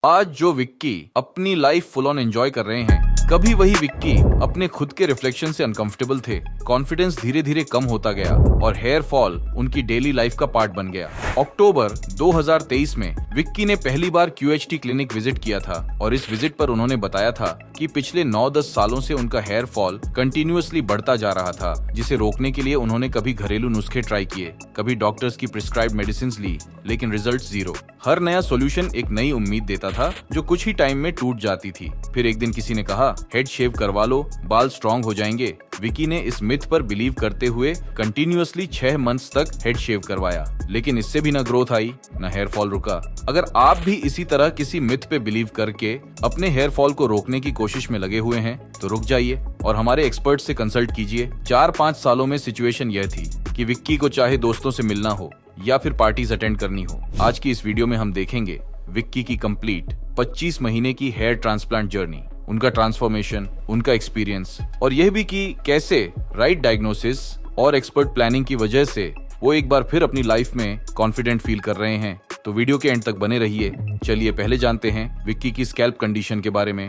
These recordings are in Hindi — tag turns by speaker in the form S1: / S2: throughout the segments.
S1: आज जो विक्की अपनी लाइफ फुल ऑन एंजॉय कर रहे हैं, कभी वही विक्की अपने खुद के रिफ्लेक्शन से अनकंफर्टेबल थे। कॉन्फिडेंस धीरे धीरे कम होता गया और हेयर फॉल उनकी डेली लाइफ का पार्ट बन गया। अक्टूबर 2023 में विक्की ने पहली बार QHT क्लिनिक विजिट किया था और इस विजिट पर उन्होंने बताया था कि पिछले 9-10 सालों से उनका हेयर फॉल कंटिन्यूअसली बढ़ता जा रहा था, जिसे रोकने के लिए उन्होंने कभी घरेलू नुस्खे ट्राई किए, कभी डॉक्टर्स की प्रिस्क्राइब्ड मेडिसिन ली, लेकिन रिजल्ट जीरो। हर नया सॉल्यूशन एक नई उम्मीद देता था जो कुछ ही टाइम में टूट जाती थी। फिर एक दिन किसी ने कहा, हेड शेव करवा लो, बाल स्ट्रॉन्ग हो जाएंगे। विकी ने इस मिथ पर बिलीव करते हुए कंटिन्यूअसली 6 मंथ्स तक हेड शेव करवाया, लेकिन इससे भी न ग्रोथ आई न हेयर फॉल रुका। अगर आप भी इसी तरह किसी मिथ पे बिलीव करके अपने हेयर फॉल को रोकने की कोशिश में लगे हुए हैं तो रुक जाइए और हमारे एक्सपर्ट से कंसल्ट कीजिए। 4-5 सालों में सिचुएशन यह थी कि विक्की को चाहे दोस्तों से मिलना हो या फिर पार्टीज अटेंड करनी हो। आज की इस वीडियो में हम देखेंगे विक्की की कंप्लीट 25 महीने की हेयर ट्रांसप्लांट जर्नी, उनका ट्रांसफॉर्मेशन, उनका एक्सपीरियंस और यह भी कि कैसे राइट डायग्नोसिस और एक्सपर्ट प्लानिंग की वजह से वो एक बार फिर अपनी लाइफ में कॉन्फिडेंट फील कर रहे हैं। तो वीडियो के एंड तक बने रहिए। चलिए पहले जानते हैं विक्की की स्कैल्प कंडीशन के बारे में।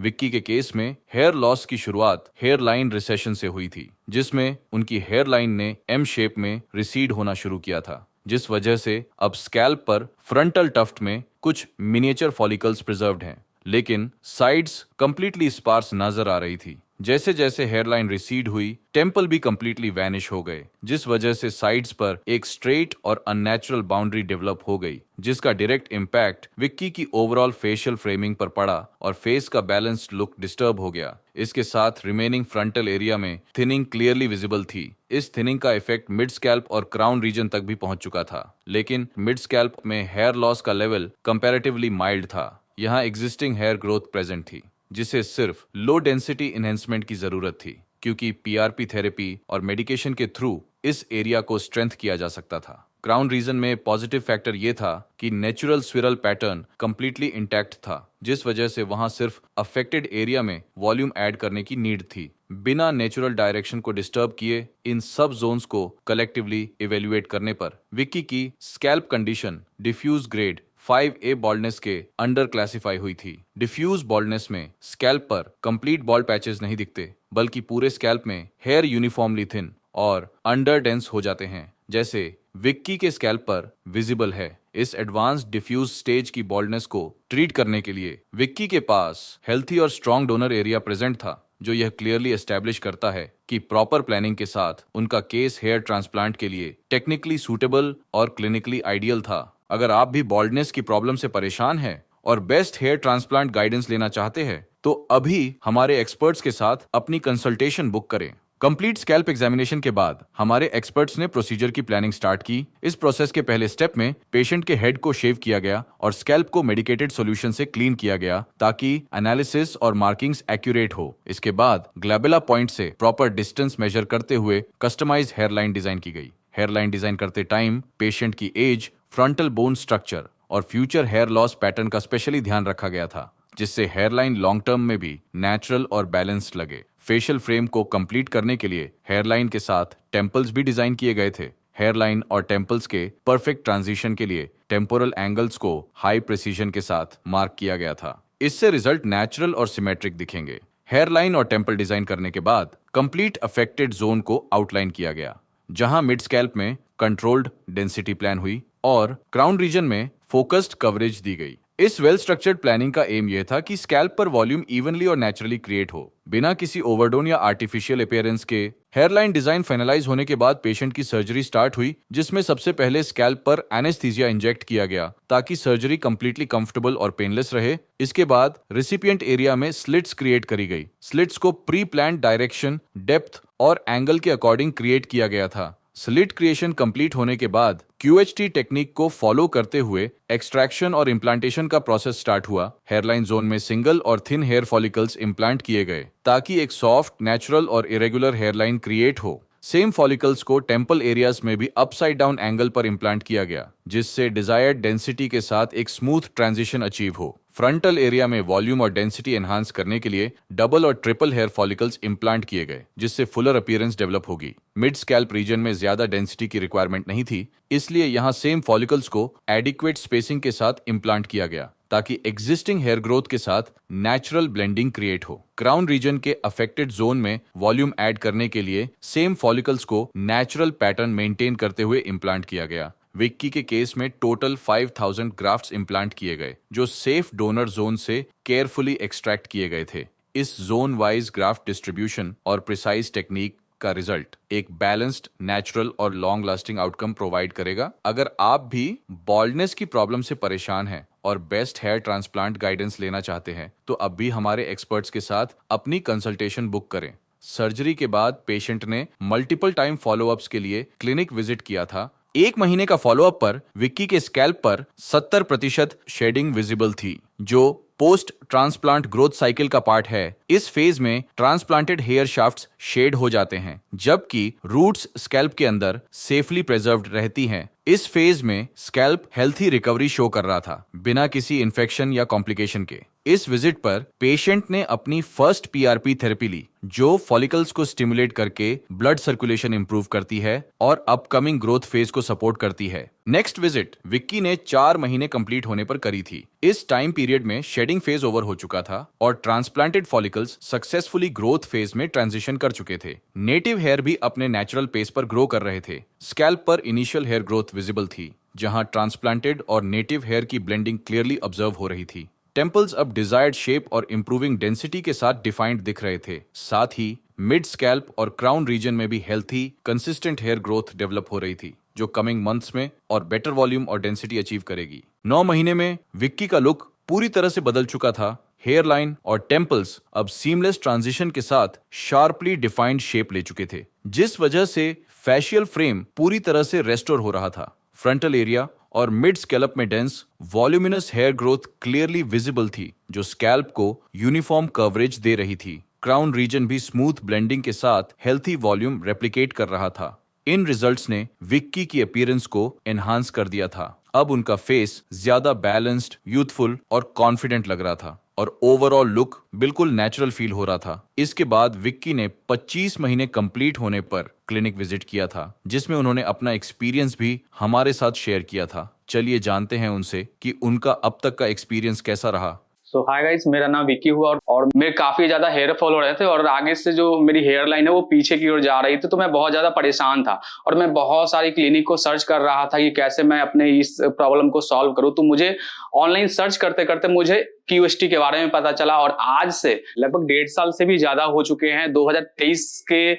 S1: विक्की के केस में हेयर लॉस की शुरुआत हेयर लाइन रिसेशन से हुई थी, जिसमें उनकी हेयर लाइन ने M शेप में रिसीड होना शुरू किया था, जिस वजह से अब स्कैल्प पर फ्रंटल टफ्ट में कुछ मिनिएचर फॉलिकल्स प्रिजर्व्ड हैं, लेकिन साइड्स कंप्लीटली स्पार्स नजर आ रही थी। जैसे जैसे हेयरलाइन रिसीड हुई, टेम्पल भी कंप्लीटली वैनिश हो गए, जिस वजह से साइड्स पर एक स्ट्रेट और अननेचुरल बाउंड्री डेवलप हो गई, जिसका डायरेक्ट इम्पैक्ट विक्की की ओवरऑल फेशियल फ्रेमिंग पर पड़ा और फेस का बैलेंस्ड लुक डिस्टर्ब हो गया। इसके साथ रिमेनिंग फ्रंटल एरिया में थिनिंग क्लियरली विजिबल थी। इस थिनिंग का इफेक्ट मिड स्कैल्प और क्राउन रीजन तक भी पहुंच चुका था, लेकिन मिड स्कैल्प में हेयर लॉस का लेवल कंपैरेटिवली माइल्ड था। यहाँ एग्जिस्टिंग हेयर ग्रोथ प्रेजेंट थी, जिसे सिर्फ लो डेंसिटी इनहेंसमेंट की जरूरत थी, क्योंकि PRP थेरेपी और मेडिकेशन के थ्रू इस एरिया को स्ट्रेंथ किया जा सकता था। क्राउन रीजन में पॉजिटिव फैक्टर ये था कि natural swirl pattern completely intact था, जिस वजह से वहां सिर्फ अफेक्टेड एरिया में वॉल्यूम ऐड करने की नीड थी। बिना नेचुरल डायरेक्शन को डिस्टर्ब किए इन सब जोन्स को कलेक्टिवली इवेल्युएट करने पर विक्की की scalp condition diffuse grade 5A baldness के अंडर क्लासिफाई हुई थी। डिफ्यूज बॉल्डनेस में स्कैल्प पर कंप्लीट बॉल्ड पैचेस नहीं दिखते, बल्कि पूरे स्कैल्प में हेयर यूनिफॉर्मली थिन और अंडर डेंस हो जाते हैं, जैसे विक्की के स्कैल्प पर विजिबल है। इस एडवांस्ड डिफ्यूज स्टेज की बॉल्डनेस को ट्रीट करने के लिए विक्की के पास हेल्थी और स्ट्रॉन्ग डोनर एरिया प्रेजेंट था, जो यह क्लियरली एस्टैब्लिश करता है कि प्रॉपर प्लानिंग के साथ उनका केस हेयर ट्रांसप्लांट के लिए टेक्निकली सूटेबल और क्लिनिकली आइडियल था। अगर आप भी बॉल्डनेस की प्रॉब्लम से परेशान हैं और बेस्ट हेयर ट्रांसप्लांट गाइडेंस लेना चाहते हैं, तो अभी हमारे एक्सपर्ट्स के साथ अपनी कंसल्टेशन बुक करें। कंप्लीट स्कैल्प एग्जामिनेशन के बाद हमारे एक्सपर्ट्स ने प्रोसीजर की प्लानिंग स्टार्ट की। इस प्रोसेस के पहले स्टेप में पेशेंट के हेड को शेव किया गया और स्कैल्प को मेडिकेटेड सॉल्यूशन से क्लीन किया गया, ताकि एनालिसिस और मार्किंग्स एक्यूरेट हो। इसके बाद ग्लैबेला पॉइंट से प्रॉपर डिस्टेंस मेजर करते हुए कस्टमाइज हेयरलाइन डिजाइन की गई। हेयरलाइन डिजाइन करते टाइम पेशेंट की एज, फ्रंटल बोन स्ट्रक्चर और फ्यूचर हेयर लॉस पैटर्न का स्पेशली ध्यान रखा गया था, जिससे हेयरलाइन लॉन्ग टर्म में भी नेचुरल और बैलेंस्ड लगे। फेशियल फ्रेम को कंप्लीट करने के लिए हेयरलाइन के साथ टेम्पल्स भी डिजाइन किए गए थे। हेयरलाइन और टेम्पल्स के परफेक्ट ट्रांजिशन के लिए टेम्पोरल एंगल्स को हाई प्रिसीजन के साथ मार्क किया गया था। इससे रिजल्ट नेचुरल और सिमेट्रिक दिखेंगे। हेयरलाइन और टेम्पल डिजाइन करने के बाद कंप्लीट अफेक्टेड जोन को आउटलाइन किया गया, जहां मिड स्कैल्प में कंट्रोल्ड डेंसिटी प्लान हुई और क्राउन रीजन में फोकस्ड कवरेज दी गई। इस वेल स्ट्रक्चर्ड प्लानिंग का एम यह था कि स्कैल्प पर वॉल्यूम इवनली और नेचुरली क्रिएट हो, बिना किसी ओवरडोन या आर्टिफिशियल अपीयरेंस के। हेयरलाइन डिजाइन फाइनलाइज होने के बाद पेशेंट की सर्जरी स्टार्ट हुई, जिसमें सबसे पहले स्कैल्प पर एनेस्थीसिया इंजेक्ट किया गया, ताकि सर्जरी कंप्लीटली कंफर्टेबल और पेनलेस रहे। इसके बाद रिसिपिएंट एरिया में स्लिट्स क्रिएट करी गई। स्लिट्स को प्री प्लान्ड डायरेक्शन, डेप्थ और एंगल के अकॉर्डिंग क्रिएट किया गया था। स्लिट क्रिएशन कंप्लीट होने के बाद QHT टेक्निक को फॉलो करते हुए एक्सट्रैक्शन और इम्प्लांटेशन का प्रोसेस स्टार्ट हुआ। हेयरलाइन जोन में सिंगल और थिन हेयर फॉलिकल्स इम्प्लांट किए गए, ताकि एक सॉफ्ट, नेचुरल और इरेगुलर हेयरलाइन क्रिएट हो। सेम फॉलिकल्स को टेम्पल एरियाज में भी अपसाइड डाउन एंगल पर इम्प्लांट किया गया, जिससे डिजायर्ड डेंसिटी के साथ एक स्मूथ ट्रांजिशन अचीव हो। फ्रंटल एरिया में वॉल्यूम और डेंसिटी एनहांस करने के लिए डबल और ट्रिपल हेयर फॉलिकल्स इम्प्लांट किए गए, जिससे फुलर अपीयरेंस डेवलप होगी। मिड स्कैल्प रीजन में ज्यादा डेंसिटी की रिक्वायरमेंट नहीं थी, इसलिए यहाँ सेम फॉलिकल्स को एडिक्वेट स्पेसिंग के साथ इम्प्लांट किया गया ताकि एग्जिस्टिंग हेयर ग्रोथ के साथ नेचुरल ब्लेंडिंग क्रिएट हो। क्राउन रीजन के अफेक्टेड जोन में वॉल्यूम ऐड करने के लिए सेम फॉलिकल्स को नेचुरल पैटर्न मेंटेन करते हुए इम्प्लांट किया गया। विक्की के केस में टोटल 5000 ग्राफ्ट्स इम्प्लांट किए गए, जो सेफ डोनर जोन से केयरफुली एक्सट्रैक्ट किए गए थे। इस जोन वाइज ग्राफ्ट डिस्ट्रीब्यूशन और प्रिसाइज टेक्निक का रिजल्ट एक बैलेंस्ड, नेचुरल और लॉन्ग लास्टिंग आउटकम प्रोवाइड करेगा। अगर आप भी बॉल्डनेस की प्रॉब्लम से परेशान हैं और बेस्ट हेयर ट्रांसप्लांट गाइडेंस लेना चाहते हैं, तो अब भी हमारे एक्सपर्ट्स के साथ अपनी कंसल्टेशन बुक करें। सर्जरी के बाद पेशेंट ने मल्टीपल टाइम फॉलोअप्स के लिए क्लिनिक विजिट किया था। 1 महीने का फॉलोअप पर विक्की के स्कैल्प पर 70% शेडिंग विजिबल थी, जो पोस्ट ट्रांसप्लांट ग्रोथ साइकिल का पार्ट है। इस फेज में ट्रांसप्लांटेड हेयर शाफ्ट्स शेड हो जाते हैं, जबकि रूट्स स्कैल्प के अंदर सेफली प्रिजर्व्ड रहती हैं। इस फेज में स्कैल्प हेल्थी रिकवरी शो कर रहा था, बिना किसी इन्फेक्शन या कॉम्प्लिकेशन के। इस विजिट पर पेशेंट ने अपनी फर्स्ट पीआरपी थेरेपी ली, जो फॉलिकल्स को स्टिमुलेट करके ब्लड सर्कुलेशन इंप्रूव करती है और अपकमिंग ग्रोथ फेज को सपोर्ट करती है। नेक्स्ट विजिट विक्की ने 4 महीने कंप्लीट होने पर करी थी। इस टाइम पीरियड में शेडिंग फेज ओवर हो चुका था और transplanted follicles successfully growth phase में ट्रांजिशन कर चुके थे। नेटिव हेयर भी अपने नेचुरल पेस पर ग्रो कर रहे थे। स्कैल्प पर इनिशियल हेयर ग्रोथ विजिबल थी, जहां ट्रांसप्लांटेड और नेटिव हेयर की ब्लेंडिंग क्लियरली ऑब्जर्व हो रही थी। टेम्पल्स अब डिजायर्ड शेप और इंप्रूविंग डेंसिटी के साथ डिफाइंड दिख रहे थे। साथ ही मिड स्कैल्प और क्राउन रीजन में भी healthy, consistent hair growth develop हो रही थी, जो कमिंग मंथ्स में और बेटर वॉल्यूम और डेंसिटी अचीव करेगी। 9 महीने में विक्की का लुक पूरी तरह से बदल चुका था। हेयर लाइन और टेम्पल्स अब सीमलेस ट्रांजिशन के साथ शार्पली डिफाइंड शेप ले चुके थे, जिस वजह से फेशियल फ्रेम पूरी तरह से रेस्टोर हो रहा था। फ्रंटल एरिया और मिड स्कैल्प में dense voluminous hair growth clearly visible थी, जो स्कैल्प को यूनिफॉर्म कवरेज दे रही थी। क्राउन रीजन भी स्मूथ ब्लेंडिंग के साथ हेल्थी वॉल्यूम रेप्लिकेट कर रहा था। इन रिजल्ट्स ने विक्की की अपीयरेंस को एनहांस कर दिया था। अब उनका फेस ज्यादा बैलेंस्ड, यूथफुल और कॉन्फिडेंट लग रहा था और ओवरऑल लुक बिल्कुल नेचुरल फील हो रहा था। इसके बाद विक्की ने 25 महीने कंप्लीट होने पर क्लिनिक विजिट किया था, जिसमें उन्होंने अपना एक्सपीरियंस भी हमारे साथ शेयर किया था। चलिए जानते हैं उनसे कि उनका अब तक का एक्सपीरियंस कैसा रहा।
S2: सो हाय गाइस, मेरा नाम विक्की हुआ और मेरे काफी ज्यादा हेयर फॉल हो रहे थे और आगे से जो मेरी हेयर लाइन है वो पीछे की ओर जा रही थी, तो मैं बहुत ज्यादा परेशान था और मैं बहुत सारी क्लिनिक को सर्च कर रहा था कि कैसे मैं अपने इस प्रॉब्लम को सॉल्व करूं। तो मुझे ऑनलाइन सर्च करते करते मुझे क्यूएसटी के बारे में पता चला और आज से लगभग 1.5 साल से भी ज्यादा हो चुके हैं। 2023 के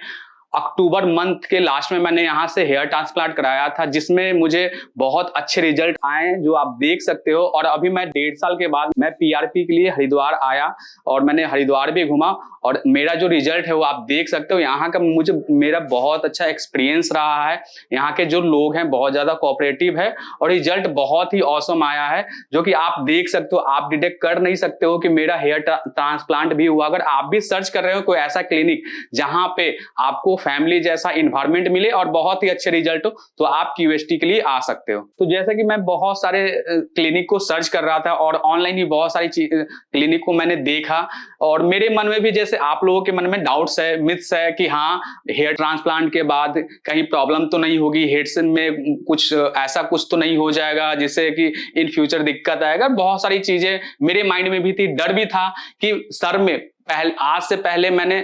S2: अक्टूबर मंथ के लास्ट में मैंने यहाँ से हेयर ट्रांसप्लांट कराया था, जिसमें मुझे बहुत अच्छे रिजल्ट आए, जो आप देख सकते हो। और अभी मैं 1.5 साल के बाद मैं पीआरपी के लिए हरिद्वार आया और मैंने हरिद्वार भी घूमा और मेरा जो रिजल्ट है वो आप देख सकते हो। यहाँ का मेरा बहुत अच्छा एक्सपीरियंस रहा है। यहाँ के जो लोग हैं बहुत ज्यादा कोऑपरेटिव है और रिजल्ट बहुत ही ऑसम आया है, जो कि आप देख सकते हो। आप डिटेक्ट कर नहीं सकते हो कि मेरा हेयर ट्रांसप्लांट भी हुआ। अगर आप भी सर्च कर रहे हो कोई ऐसा क्लिनिक जहां पे आपको फैमिली जैसा इन्वायरमेंट मिले और बहुत ही अच्छे रिजल्ट हो, तो आप क्यूएसटी के लिए आ सकते हो। तो जैसे कि मैं बहुत सारे क्लिनिक को सर्च कर रहा था और ऑनलाइन भी बहुत सारी क्लिनिक को मैंने देखा और मेरे मन में भी, जैसे आप लोगों के मन में डाउट्स है, मिथ्स है कि हाँ हेयर ट्रांसप्लांट के बाद कहीं प्रॉब्लम तो नहीं होगी, हेड्स में कुछ ऐसा कुछ तो नहीं हो जाएगा जिससे कि इन फ्यूचर दिक्कत आएगा। बहुत सारी चीजें मेरे माइंड में भी थी। डर भी था कि सर में आज से पहले मैंने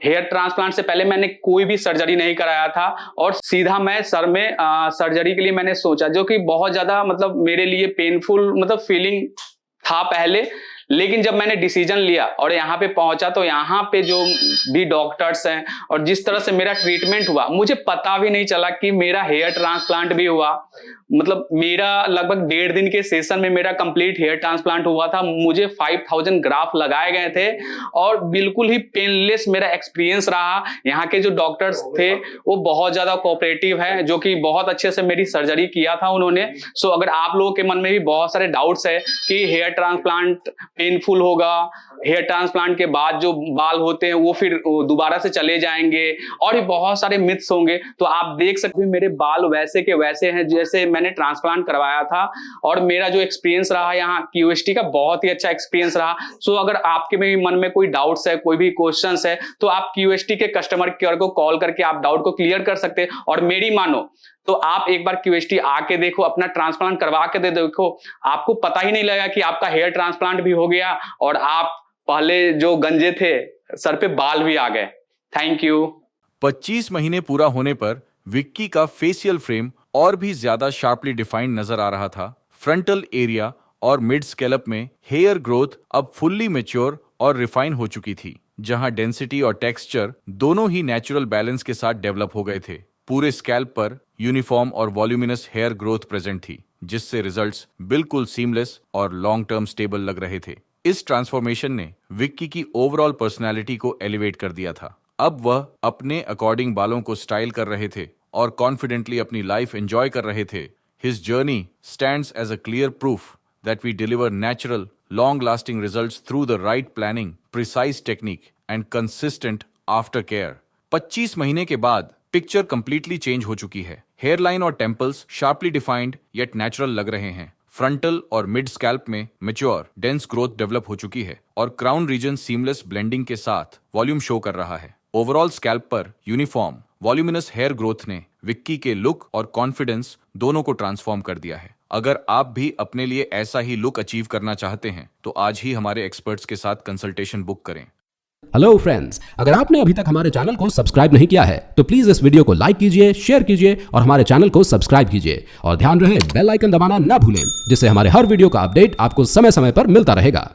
S2: हेयर ट्रांसप्लांट से पहले मैंने कोई भी सर्जरी नहीं कराया था और सीधा मैं सर में सर्जरी के लिए मैंने सोचा, जो कि बहुत ज्यादा मतलब मेरे लिए पेनफुल मतलब फीलिंग था पहले। लेकिन जब मैंने डिसीजन लिया और यहाँ पे पहुंचा, तो यहाँ पे जो भी डॉक्टर्स हैं और जिस तरह से मेरा ट्रीटमेंट हुआ, मुझे पता भी नहीं चला कि मेरा हेयर ट्रांसप्लांट भी हुआ। मतलब मेरा लगभग 1.5 दिन के सेशन में मेरा कंप्लीट हेयर ट्रांसप्लांट हुआ था। मुझे 5000 ग्राफ लगाए गए थे और बिल्कुल ही पेनलेस मेरा एक्सपीरियंस रहा। यहाँ के जो डॉक्टर्स थे वो बहुत ज्यादा कोऑपरेटिव है, जो कि बहुत अच्छे से मेरी सर्जरी किया था उन्होंने। सो अगर आप लोगों के मन में भी बहुत सारे डाउट्स है कि हेयर ट्रांसप्लांट पेनफुल होगा, हेयर ट्रांसप्लांट के बाद जो बाल होते हैं वो फिर दोबारा से चले जाएंगे और भी बहुत सारे मिथ्स होंगे, तो आप देख सकते हैं मेरे बाल वैसे के वैसे हैं जैसे मैंने ट्रांसप्लांट करवाया था और मेरा जो एक्सपीरियंस रहा यहाँ क्यूएसटी का बहुत ही अच्छा एक्सपीरियंस रहा। सो अगर आपके भी मन में कोई डाउट्स है, कोई भी क्वेश्चंस है, तो आप क्यूएसटी के कस्टमर केयर को कॉल करके आप डाउट को क्लियर कर सकते हैं। और मेरी मानो तो आप एक बार क्यूएसटी आके देखो, अपना ट्रांसप्लांट करवा के दे देखो, आपको पता ही नहीं लगेगा कि आपका हेयर ट्रांसप्लांट भी हो गया और आप पहले जो गंजे थे सर पे बाल भी आ गए। Thank you.
S1: 25 महीने पूरा होने पर विक्की का फेशियल फ्रेम और भी ज्यादा शार्पली डिफाइंड नजर आ रहा था। फ्रंटल एरिया और मिड स्कैल्प में हेयर ग्रोथ अब फुल्ली मैच्योर और रिफाइन हो चुकी थी, जहां डेंसिटी और टेक्सचर दोनों ही नेचुरल बैलेंस के साथ डेवलप हो गए थे। पूरे स्कैल्प पर यूनिफॉर्म और वॉल्यूमिनस हेयर ग्रोथ प्रेजेंट थी, जिससे रिजल्ट्स बिल्कुल सीमलेस और लॉन्ग टर्म स्टेबल लग रहे थे। इस ट्रांसफॉर्मेशन ने विक्की की ओवरऑल पर्सनैलिटी को एलिवेट कर दिया था। अब वह अपने अकॉर्डिंग बालों को स्टाइल कर रहे थे और कॉन्फिडेंटली अपनी लाइफ एंजॉय कर रहे थे। His journey stands as a clear proof that we deliver natural, long-lasting results through the right planning, precise technique and consistent aftercare। 25 महीने के बाद पिक्चर कंप्लीटली चेंज हो चुकी है। हेयरलाइन और temples sharply defined yet natural लग रहे हैं। फ्रंटल और मिड स्कैल्प में मैच्योर डेंस ग्रोथ डेवलप हो चुकी है और क्राउन रीजन सीमलेस ब्लेंडिंग के साथ वॉल्यूम शो कर रहा है। ओवरऑल स्कैल्प पर यूनिफॉर्म वॉल्यूमिनस हेयर ग्रोथ ने विक्की के लुक और कॉन्फिडेंस दोनों को ट्रांसफॉर्म कर दिया है। अगर आप भी अपने लिए ऐसा ही लुक अचीव करना चाहते हैं तो आज ही हमारे एक्सपर्ट्स के साथ कंसल्टेशन बुक करें।
S3: हेलो फ्रेंड्स, अगर आपने अभी तक हमारे चैनल को सब्सक्राइब नहीं किया है तो प्लीज इस वीडियो को लाइक कीजिए, शेयर कीजिए और हमारे चैनल को सब्सक्राइब कीजिए और ध्यान रहे बेल आइकन दबाना ना भूलें, जिससे हमारे हर वीडियो का अपडेट आपको समय समय पर मिलता रहेगा।